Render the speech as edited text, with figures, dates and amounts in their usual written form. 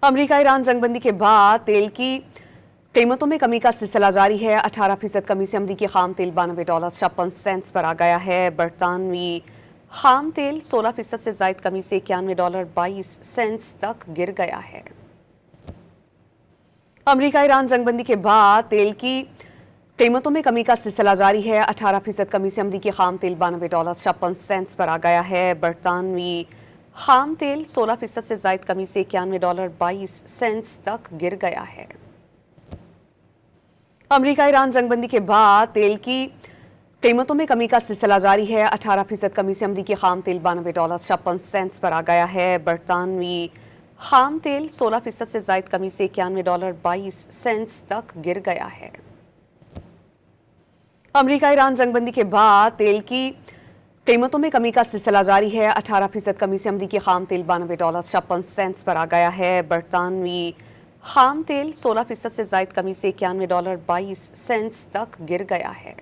America Iran जंगबंदी के बाद तेल की कीमतों में कमी का सिलसिला जारी है। 18% कमी से अमरीकी खाम तेल $92.56 पर आ गया है। बरतानवी खाम तेल 16% से जायद कमी से $91.22 तक गिर गया है। अमेरिका ईरान जंगबंदी के बाद तेल की कीमतों में कमी का सिलसिला जारी है। 18% कमी से अमरीकी खाम तेल $92.56 पर आ गया है। बरतानवी खाम तेल 16% से जायद कमी से $91.22 तक गिर गया है। अमेरिका ईरान जंगबंदी के बाद तेल की कीमतों में कमी का सिलसिला जारी है। 18% कमी से अमरीकी खाम तेल $92.56 पर आ गया है। बरतानवी खाम तेल 16% से जायद कमी से $91.22 तक गिर गया है। अमेरिका ईरान जंगबंदी के बाद तेल की कीमतों में कमी का सिलसिला जारी है। 18% कमी से अमरीकी खाम तेल $92.56 पर आ गया है। बरतानवी खाम तेल 16% से जायद कमी से $91.22 तक गिर गया है।